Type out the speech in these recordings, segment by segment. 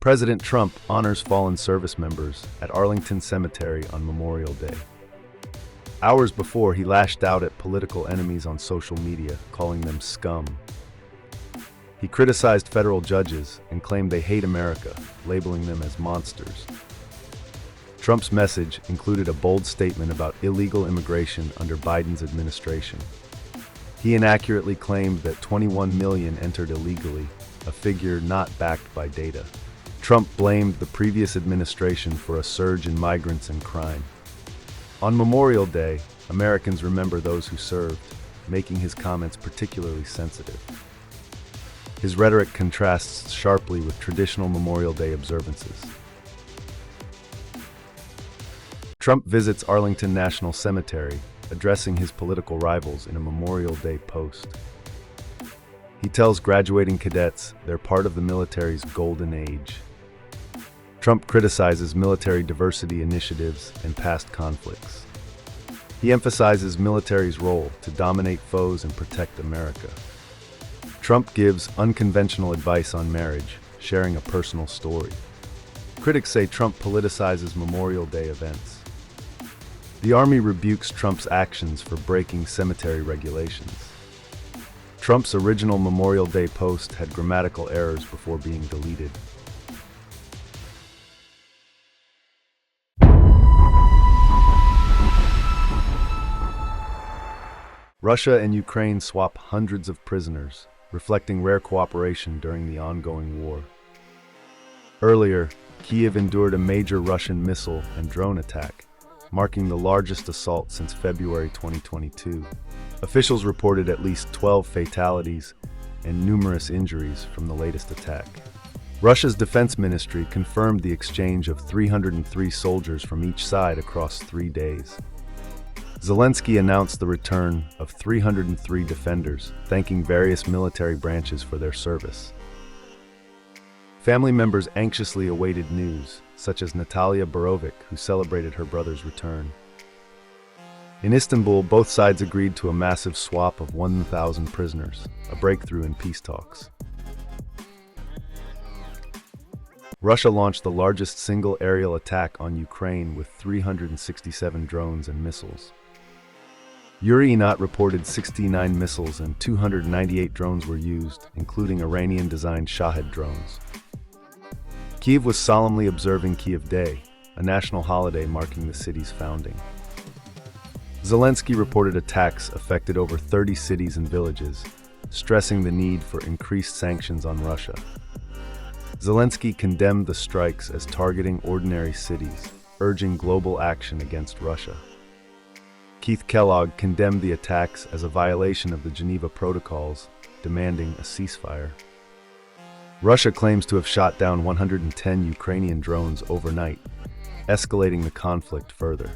President Trump honors fallen service members at Arlington Cemetery on Memorial Day. Hours before, he lashed out at political enemies on social media, calling them scum. He criticized federal judges and claimed they hate America, labeling them as monsters. Trump's message included a bold statement about illegal immigration under Biden's administration. He inaccurately claimed that 21 million entered illegally, a figure not backed by data. Trump blamed the previous administration for a surge in migrants and crime. On Memorial Day, Americans remember those who served, making his comments particularly sensitive. His rhetoric contrasts sharply with traditional Memorial Day observances. Trump visits Arlington National Cemetery, addressing his political rivals in a Memorial Day post. He tells graduating cadets they're part of the military's golden age. Trump criticizes military diversity initiatives and past conflicts. He emphasizes military's role to dominate foes and protect America. Trump gives unconventional advice on marriage, sharing a personal story. Critics say Trump politicizes Memorial Day events. The Army rebukes Trump's actions for breaking cemetery regulations. Trump's original Memorial Day post had grammatical errors before being deleted. Russia and Ukraine swap hundreds of prisoners, reflecting rare cooperation during the ongoing war. Earlier, Kyiv endured a major Russian missile and drone attack, marking the largest assault since February 2022. Officials reported at least 12 fatalities and numerous injuries from the latest attack. Russia's defense ministry confirmed the exchange of 303 soldiers from each side across 3 days. Zelensky announced the return of 303 defenders, thanking various military branches for their service. Family members anxiously awaited news, such as Natalia Borovic, who celebrated her brother's return. In Istanbul, both sides agreed to a massive swap of 1,000 prisoners, a breakthrough in peace talks. Russia launched the largest single aerial attack on Ukraine with 367 drones and missiles. Uri-Inat reported 69 missiles and 298 drones were used, including Iranian-designed Shahed drones. Kyiv was solemnly observing Kyiv Day, a national holiday marking the city's founding. Zelensky reported attacks affected over 30 cities and villages, stressing the need for increased sanctions on Russia. Zelensky condemned the strikes as targeting ordinary cities, urging global action against Russia. Keith Kellogg condemned the attacks as a violation of the Geneva Protocols, demanding a ceasefire. Russia claims to have shot down 110 Ukrainian drones overnight, escalating the conflict further.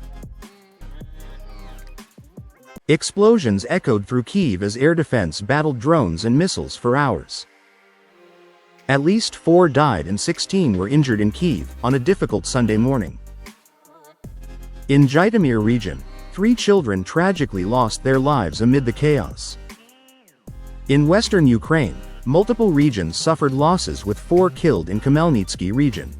Explosions echoed through Kyiv as air defense battled drones and missiles for hours. At least 4 died and 16 were injured in Kyiv on a difficult Sunday morning. In Zhytomyr region, 3 children tragically lost their lives amid the chaos. In western Ukraine, multiple regions suffered losses with 4 killed in Khmelnytsky region.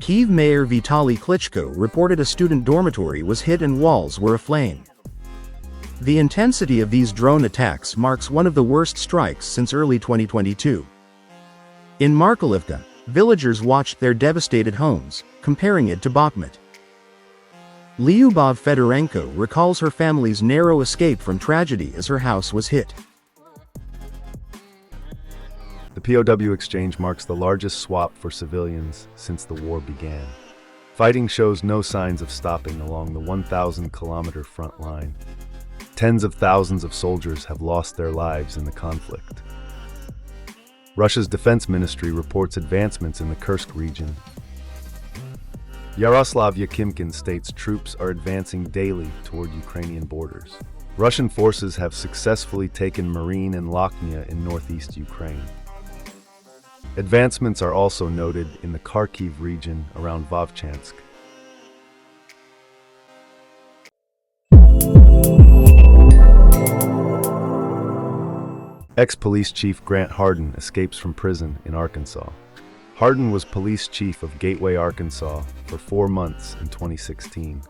Kyiv Mayor Vitaly Klitschko reported a student dormitory was hit and walls were aflame. The intensity of these drone attacks marks one of the worst strikes since early 2022. In Markalivka, villagers watched their devastated homes, comparing it to Bakhmut. Lyubov Fedorenko recalls her family's narrow escape from tragedy as her house was hit. The POW exchange marks the largest swap for civilians since the war began. Fighting shows no signs of stopping along the 1,000-kilometer front line. Tens of thousands of soldiers have lost their lives in the conflict. Russia's defense ministry reports advancements in the Kursk region. Yaroslav Yakimkin states troops are advancing daily toward Ukrainian borders. Russian forces have successfully taken Marine and Lochnia in northeast Ukraine. Advancements are also noted in the Kharkiv region around Vovchansk. Ex-police chief Grant Hardin escapes from prison in Arkansas. Hardin was police chief of Gateway, Arkansas for 4 months in 2016.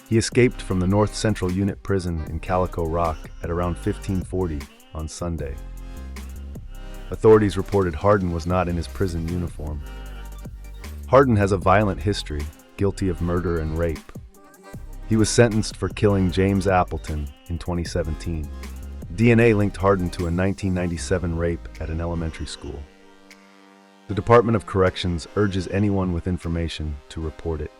He escaped from the North Central Unit Prison in Calico Rock at around 1540 on Sunday. Authorities reported Hardin was not in his prison uniform. Hardin has a violent history, guilty of murder and rape. He was sentenced for killing James Appleton in 2017. DNA linked Hardin to a 1997 rape at an elementary school. The Department of Corrections urges anyone with information to report it.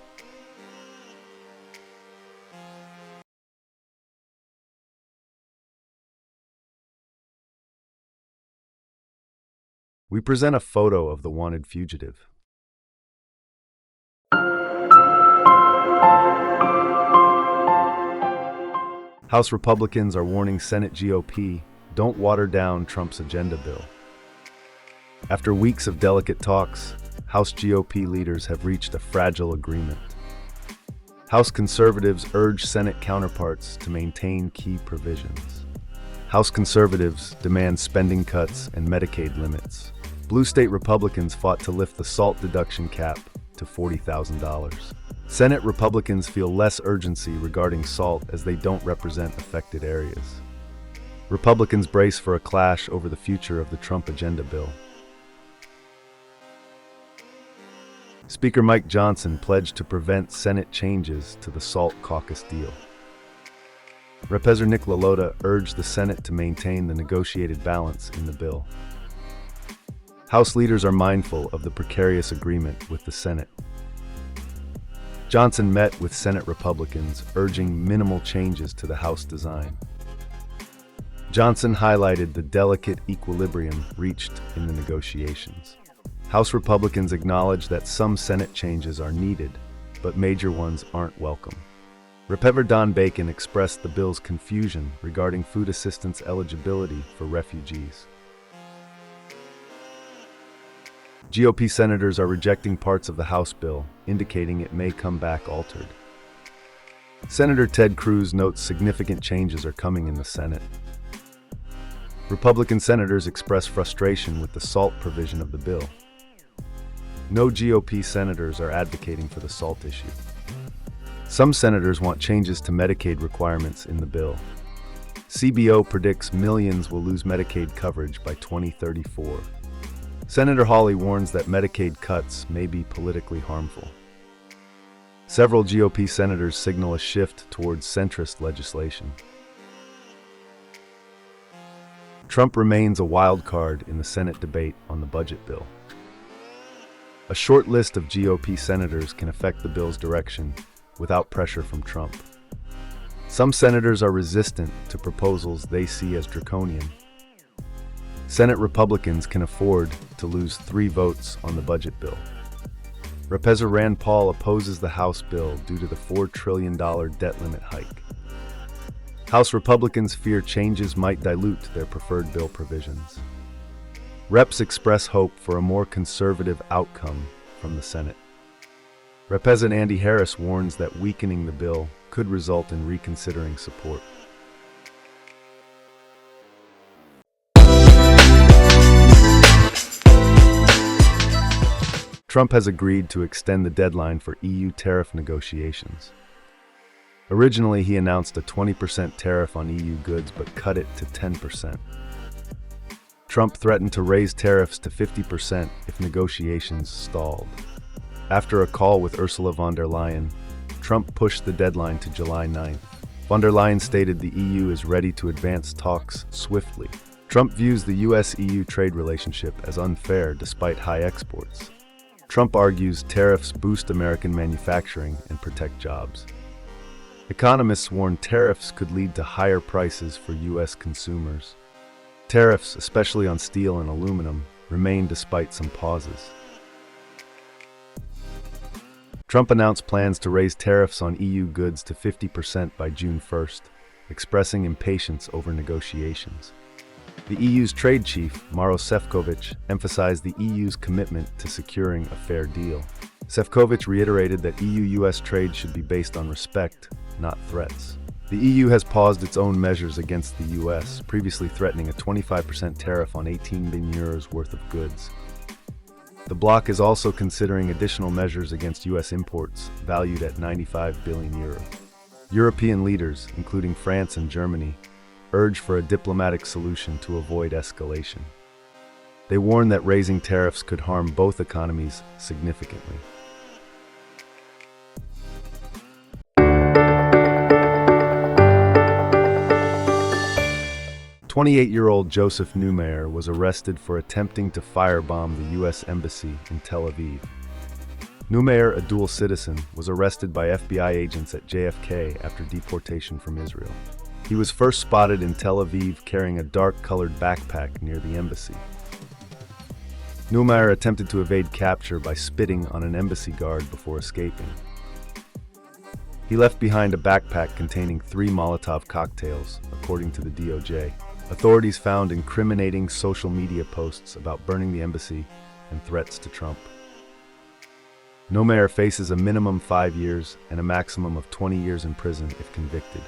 We present a photo of the wanted fugitive. House Republicans are warning Senate GOP, don't water down Trump's agenda bill. After weeks of delicate talks, House GOP leaders have reached a fragile agreement. House conservatives urge Senate counterparts to maintain key provisions. House conservatives demand spending cuts and Medicaid limits. Blue state Republicans fought to lift the SALT deduction cap to $40,000. Senate Republicans feel less urgency regarding SALT as they don't represent affected areas. Republicans brace for a clash over the future of the Trump agenda bill. Speaker Mike Johnson pledged to prevent Senate changes to the SALT caucus deal. Representative Nick LaLota urged the Senate to maintain the negotiated balance in the bill. House leaders are mindful of the precarious agreement with the Senate. Johnson met with Senate Republicans, urging minimal changes to the House design. Johnson highlighted the delicate equilibrium reached in the negotiations. House Republicans acknowledge that some Senate changes are needed, but major ones aren't welcome. Representative Don Bacon expressed the bill's confusion regarding food assistance eligibility for refugees. GOP senators are rejecting parts of the House bill, indicating it may come back altered. Senator Ted Cruz notes significant changes are coming in the Senate. Republican senators express frustration with the SALT provision of the bill. No GOP senators are advocating for the SALT issue. Some senators want changes to Medicaid requirements in the bill. CBO predicts millions will lose Medicaid coverage by 2034. Senator Hawley warns that Medicaid cuts may be politically harmful. Several GOP senators signal a shift towards centrist legislation. Trump remains a wild card in the Senate debate on the budget bill. A short list of GOP senators can affect the bill's direction without pressure from Trump. Some senators are resistant to proposals they see as draconian. Senate Republicans can afford to lose 3 votes on the budget bill. Representative Rand Paul opposes the House bill due to the $4 trillion debt limit hike. House Republicans fear changes might dilute their preferred bill provisions. Reps express hope for a more conservative outcome from the Senate. Representative Andy Harris warns that weakening the bill could result in reconsidering support. Trump has agreed to extend the deadline for EU tariff negotiations. Originally, he announced a 20% tariff on EU goods but cut it to 10%. Trump threatened to raise tariffs to 50% if negotiations stalled. After a call with Ursula von der Leyen, Trump pushed the deadline to July 9th. Von der Leyen stated the EU is ready to advance talks swiftly. Trump views the US-EU trade relationship as unfair despite high exports. Trump argues tariffs boost American manufacturing and protect jobs. Economists warn tariffs could lead to higher prices for U.S. consumers. Tariffs, especially on steel and aluminum, remain despite some pauses. Trump announced plans to raise tariffs on EU goods to 50% by June 1st, expressing impatience over negotiations. The EU's trade chief, Maros Sefcovic, emphasized the EU's commitment to securing a fair deal. Sefcovic reiterated that EU-US trade should be based on respect, not threats. The EU has paused its own measures against the US, previously threatening a 25% tariff on 18 billion euros worth of goods. The bloc is also considering additional measures against U.S. imports, valued at €95 billion. European leaders, including France and Germany, urge for a diplomatic solution to avoid escalation. They warn that raising tariffs could harm both economies significantly. 28-year-old Joseph Neumayer was arrested for attempting to firebomb the U.S. Embassy in Tel Aviv. Neumayer, a dual citizen, was arrested by FBI agents at JFK after deportation from Israel. He was first spotted in Tel Aviv carrying a dark-colored backpack near the embassy. Neumayer attempted to evade capture by spitting on an embassy guard before escaping. He left behind a backpack containing 3 Molotov cocktails, according to the DOJ. Authorities found incriminating social media posts about burning the embassy and threats to Trump. Neumayer faces a minimum 5 years and a maximum of 20 years in prison if convicted.